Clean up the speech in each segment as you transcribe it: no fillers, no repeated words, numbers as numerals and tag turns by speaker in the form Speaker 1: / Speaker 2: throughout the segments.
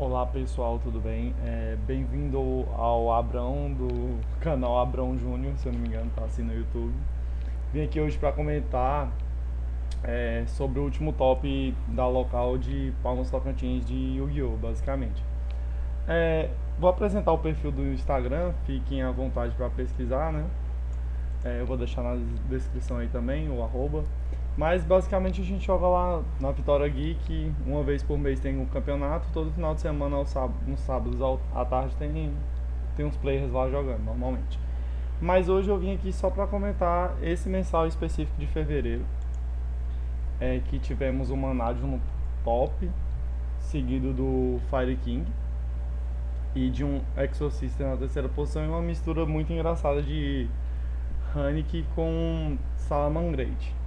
Speaker 1: Olá pessoal, tudo bem? Bem-vindo ao Abrão do canal Abrão Júnior, se eu não me engano, tá assim no YouTube. Vim aqui hoje para comentar sobre o último top da local de Palmas Tocantins de Yu-Gi-Oh! Basicamente. Vou apresentar o perfil do Instagram, fiquem à vontade para pesquisar, né? Eu vou deixar na descrição aí também, o arroba. Mas basicamente a gente joga lá na Vitória Geek, uma vez por mês tem um campeonato, todo final de semana, nos sábados à tarde tem uns players lá jogando, normalmente. Mas hoje eu vim aqui só para comentar esse mensal específico de fevereiro, que tivemos o Manádio no top, seguido do Fire King e de um Exorcista na terceira posição, e uma mistura muito engraçada de Haneke com Salamangreat.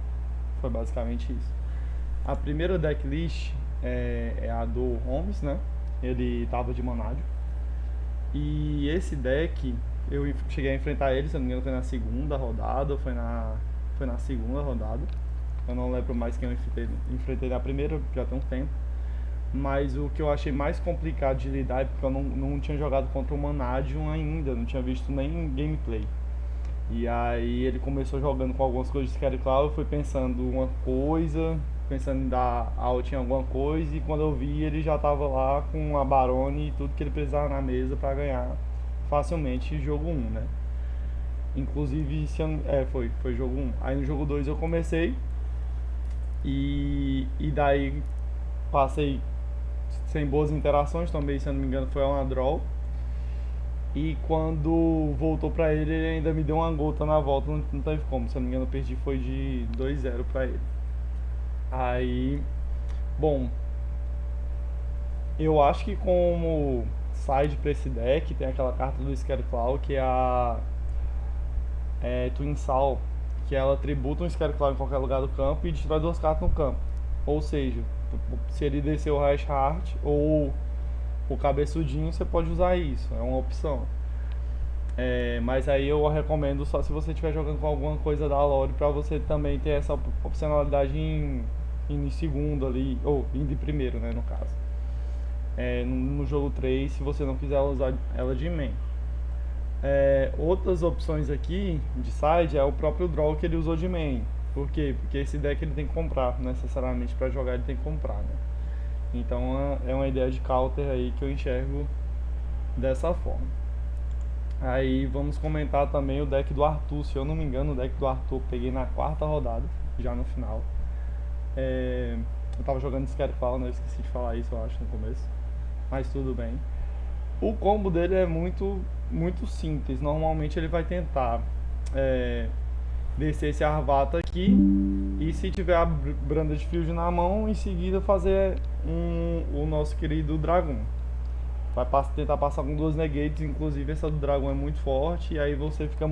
Speaker 1: Foi basicamente isso. A primeira decklist é a do Holmes, né? Ele tava de Manádio. E esse deck, eu cheguei a enfrentar ele, se não me engano, foi na segunda rodada, ou foi na segunda rodada. Eu não lembro mais quem eu enfrentei na primeira, já tem um tempo. Mas o que eu achei mais complicado de lidar é porque eu não tinha jogado contra o Manadium ainda, não tinha visto nem gameplay. E aí ele começou jogando com algumas coisas de Scary Cloud, eu fui pensando uma coisa, pensando em dar out em alguma coisa, e quando eu vi ele já tava lá com a Barone e tudo que ele precisava na mesa para ganhar facilmente jogo um, né? Inclusive, foi jogo um. Aí no jogo 2 eu comecei e daí passei sem boas interações também, se eu não me engano foi uma draw. E quando voltou pra ele, ele ainda me deu uma gota na volta, não teve como. Se eu não me engano, eu perdi foi de 2-0 pra ele. Aí, bom, eu acho que como side pra esse deck, tem aquela carta do Scarecrow que é a Twin Saw, que ela tributa um Scarecrow em qualquer lugar do campo e destrói duas cartas no campo. Ou seja, se ele descer o Rash Heart ou o Cabeçudinho, você pode usar isso, é uma opção. Mas aí eu recomendo só se você estiver jogando com alguma coisa da Lore pra você também ter essa opcionalidade em segundo ali, ou em de primeiro, né, no caso. No jogo 3 se você não quiser usar ela de main. Outras opções aqui de side é o próprio draw que ele usou de main. Por quê? Porque esse deck ele tem que comprar, necessariamente para jogar ele tem que comprar, né? Então é uma ideia de counter aí que eu enxergo dessa forma. Aí vamos comentar também o deck do Arthur. Se eu não me engano, o deck do Arthur eu peguei na quarta rodada, já no final. Eu tava jogando Scarefall, né? Eu esqueci de falar isso, eu acho, no começo. Mas tudo bem. O combo dele é muito simples. Normalmente ele vai tentar é, descer esse Arvata aqui. E se tiver a Branda de Field na mão, em seguida fazer o nosso querido Dragon. Vai tentar passar com duas negates, inclusive essa do dragão é muito forte, e aí você fica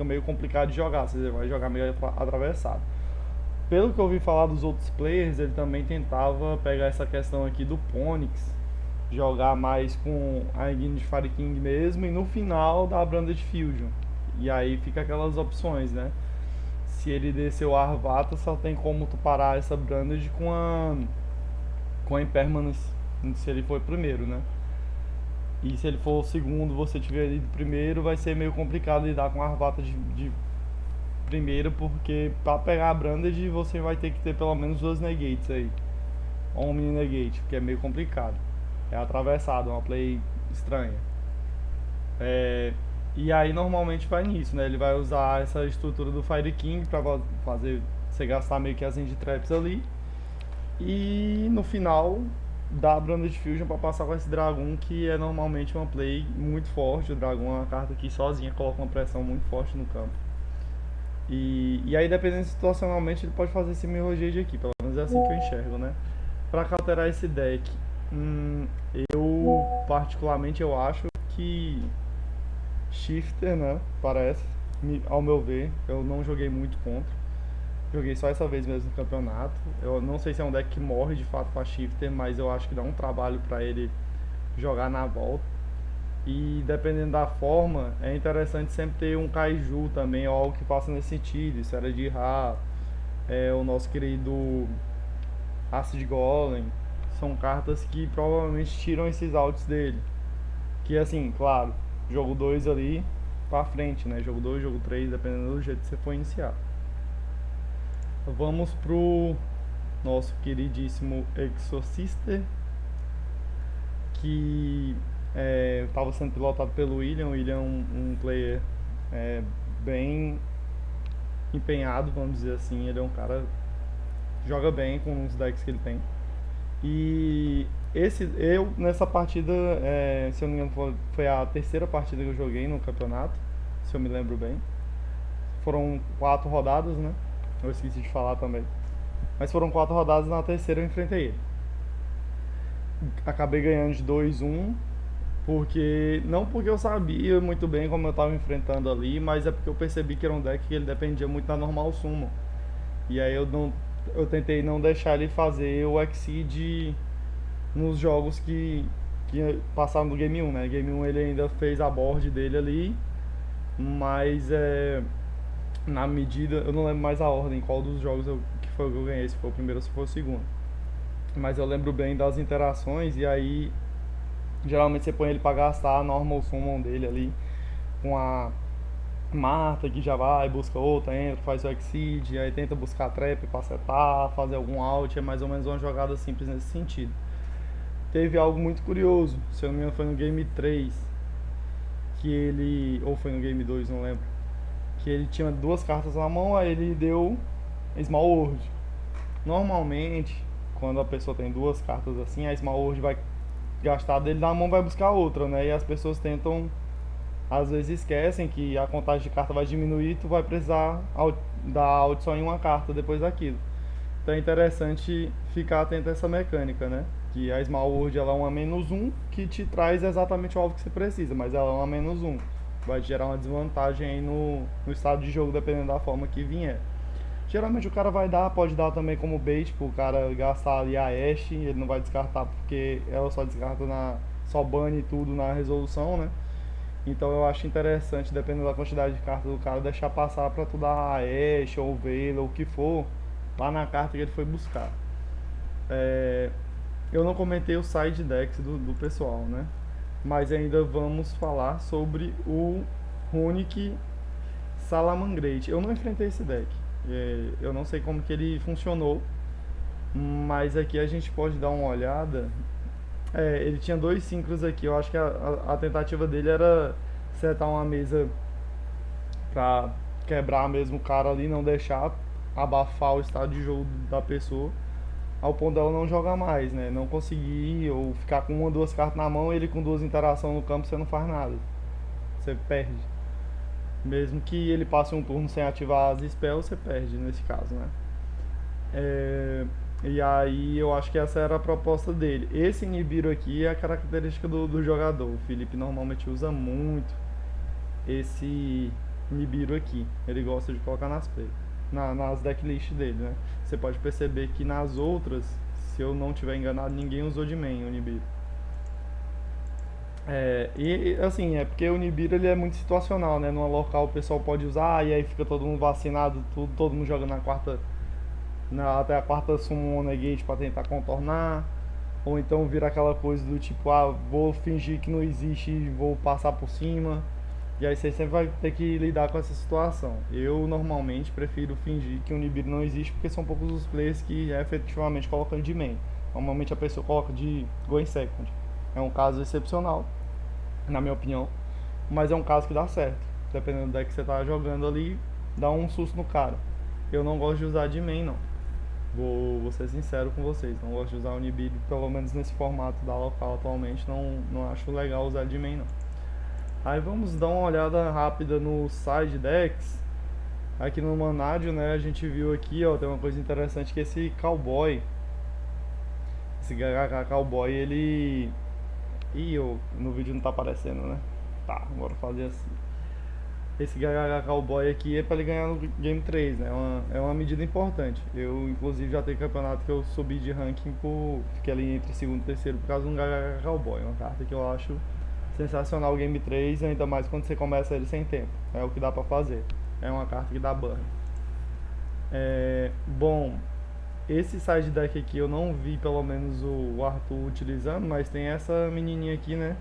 Speaker 1: meio complicado de jogar, você vai jogar meio atravessado. Pelo que eu ouvi falar dos outros players, ele também tentava pegar essa questão aqui do Ponyx, jogar mais com a engine de Fire King mesmo, e no final da Branded Fusion. E aí fica aquelas opções, né? Se ele descer o Arvata, só tem como tu parar essa Branded com a Impermanence, se ele for primeiro, né? E se ele for o segundo, você tiver ido primeiro, vai ser meio complicado lidar com a Arvata de primeiro, porque pra pegar a Branded você vai ter que ter pelo menos duas negates aí. Ou um mini negate, porque é meio complicado. É atravessado, é uma play estranha. É, e aí normalmente vai nisso, né? Ele vai usar essa estrutura do Fire King pra fazer você gastar meio que as End Traps ali. E no final dá a Branded Fusion para passar com esse Dragon, que é normalmente uma play muito forte. O Dragon é uma carta que sozinha coloca uma pressão muito forte no campo. E aí, dependendo situacionalmente, ele pode fazer esse Mirror Jade aqui. Pelo menos é assim que eu enxergo, né? Para counterar esse deck, eu particularmente eu acho que Shifter, né? Parece, ao meu ver, eu não joguei muito contra. Joguei só essa vez mesmo no campeonato. Eu não sei se é um deck que morre de fato com a Shifter, mas eu acho que dá um trabalho pra ele jogar na volta. E dependendo da forma, é interessante sempre ter um Kaiju também, ou algo que faça nesse sentido. Isso era de Ra, o nosso querido Acid Golem, são cartas que provavelmente tiram esses outs dele. Que assim, claro, jogo 2 ali pra frente, né? Jogo 2, jogo 3, dependendo do jeito que você for iniciar. Vamos pro nosso queridíssimo Exorcister, que estava sendo pilotado pelo William. O William é um player bem empenhado, vamos dizer assim. Ele é um cara que joga bem com os decks que ele tem. E eu nessa partida, se eu não me engano, foi a terceira partida que eu joguei no campeonato, se eu me lembro bem. Foram 4 rodadas, né? Eu esqueci de falar também. Mas foram 4 rodadas, na terceira eu enfrentei ele. Acabei ganhando de 2-1, porque não porque eu sabia muito bem como eu estava enfrentando ali, mas é porque eu percebi que era um deck que ele dependia muito da normal summon. E aí eu tentei não deixar ele fazer o Exceed nos jogos que passaram do Game 1, né? Game 1 ele ainda fez a board dele ali, mas na medida, eu não lembro mais a ordem, qual dos jogos que foi que eu ganhei, se foi o primeiro ou se foi o segundo. Mas eu lembro bem das interações, e aí geralmente você põe ele pra gastar a normal summon dele ali com a Marta, que já vai, busca outra, entra, faz o Exceed, aí tenta buscar a trap pra setar, fazer algum out. É mais ou menos uma jogada simples nesse sentido. Teve algo muito curioso, se eu não me engano foi no Game 3, que ele, ou foi no Game 2, não lembro, que ele tinha 2 cartas na mão, aí ele deu Small World. Normalmente, quando a pessoa tem 2 cartas assim, a Small World vai gastar dele na mão, vai buscar outra, né? E as pessoas tentam, às vezes esquecem que a contagem de carta vai diminuir e tu vai precisar dar out só em uma carta depois daquilo. Então é interessante ficar atento a essa mecânica, né? Que a Small World ela é uma -1 que te traz exatamente o alvo que você precisa, mas ela é uma -1. Vai gerar uma desvantagem aí no estado de jogo, dependendo da forma que vier. Geralmente o cara pode dar também como bait pro cara gastar ali a Ashe, ele não vai descartar porque ela só descarta só bane tudo na resolução, né? Então eu acho interessante, dependendo da quantidade de cartas do cara, deixar passar pra tu dar a Ashe ou Veil ou o que for lá na carta que ele foi buscar. Eu não comentei o side decks do pessoal, né? Mas ainda vamos falar sobre o Runic Salamangreat. Eu não enfrentei esse deck. Eu não sei como que ele funcionou, mas aqui a gente pode dar uma olhada. Ele tinha 2 síncros aqui. Eu acho que a tentativa dele era setar uma mesa pra quebrar mesmo o cara ali, não deixar abafar o estado de jogo da pessoa, ao ponto dela não jogar mais, né? Não conseguir, ou ficar com 1 ou 2 cartas na mão, ele com 2 interações no campo, você não faz nada. Você perde. Mesmo que ele passe um turno sem ativar as spells, você perde nesse caso, né? E aí eu acho que essa era a proposta dele. Esse Nibiru aqui é a característica do jogador. O Felipe normalmente usa muito esse Nibiru aqui. Ele gosta de colocar nas decklists dele, né? Você pode perceber que nas outras, se eu não tiver enganado, ninguém usou de main o Nibiru. E assim, é porque o Nibiru ele é muito situacional, né? Numa local o pessoal pode usar e aí fica todo mundo vacinado, todo mundo joga até a quarta summon negate pra tentar contornar. Ou então vira aquela coisa do tipo, vou fingir que não existe e vou passar por cima. E aí você sempre vai ter que lidar com essa situação. Eu normalmente prefiro fingir que o Nibiru não existe, porque são poucos os players que efetivamente colocam de main. Normalmente a pessoa coloca de go em second. É um caso excepcional, na minha opinião, mas é um caso que dá certo. Dependendo do deck que você tá jogando ali, dá um susto no cara. Eu não gosto de usar de main, não. Vou ser sincero com vocês, não gosto de usar o Nibiru, pelo menos nesse formato da local atualmente, não acho legal usar de main, não. Aí vamos dar uma olhada rápida no side decks. Aqui no Manádio, né, a gente viu aqui, ó, tem uma coisa interessante que esse Cowboy, esse HH Cowboy, ele... no vídeo não tá aparecendo, né? Tá, bora fazer assim. Esse HH Cowboy aqui é pra ele ganhar no Game 3, né? É uma medida importante. Eu, inclusive, já tenho campeonato que eu subi de ranking fiquei ali entre segundo e terceiro por causa de um HH Cowboy. Uma carta que eu acho sensacional o Game 3, ainda mais quando você começa ele sem tempo. É o que dá pra fazer. É uma carta que dá burn. Bom, Esse side deck aqui eu não vi pelo menos o Arthur utilizando, mas tem essa menininha aqui, né?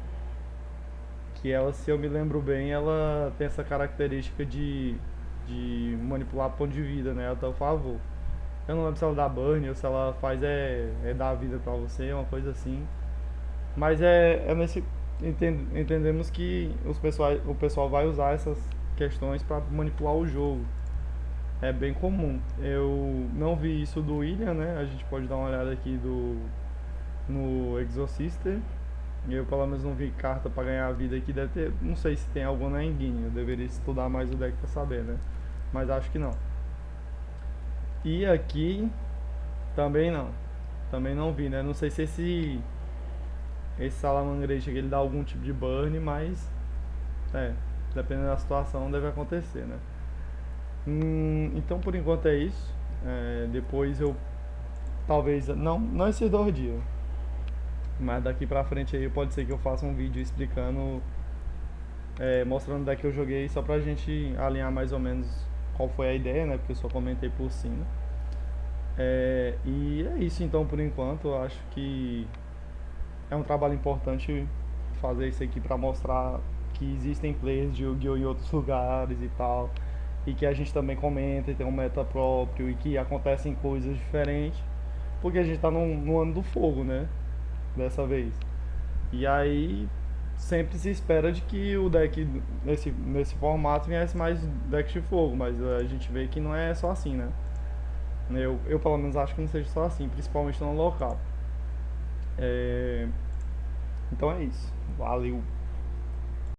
Speaker 1: Que ela, se eu me lembro bem, ela tem essa característica de manipular ponto de vida, né? A teu favor. Eu não lembro se ela dá burn ou se ela faz é dar vida pra você, uma coisa assim. Mas é nesse. Entendemos que o pessoal vai usar essas questões para manipular o jogo. É bem comum. Eu não vi isso do William, né? A gente pode dar uma olhada aqui no Exorcister. Eu pelo menos não vi carta para ganhar a vida aqui. Deve ter. Não sei se tem alguma na Engine. Eu deveria estudar mais o deck para saber, né? Mas acho que não. E aqui também não. Também não vi, né? Não sei se esse Salamangreat aqui ele dá algum tipo de burn, mas é, dependendo da situação deve acontecer, né? Então por enquanto é isso. Depois eu talvez não esses 2 dias, mas daqui pra frente aí pode ser que eu faça um vídeo explicando, mostrando o deck que eu joguei só pra gente alinhar mais ou menos qual foi a ideia, né? Porque eu só comentei por cima. E é isso então por enquanto. Eu acho que é um trabalho importante fazer isso aqui pra mostrar que existem players de Yu-Gi-Oh! Em outros lugares e tal. E que a gente também comenta e tem um meta próprio e que acontecem coisas diferentes. Porque a gente tá no ano do fogo, né? Dessa vez. E aí sempre se espera de que o deck nesse formato viesse mais decks de fogo, mas a gente vê que não é só assim, né? Eu pelo menos acho que não seja só assim, principalmente no local. É, então é isso. Valeu.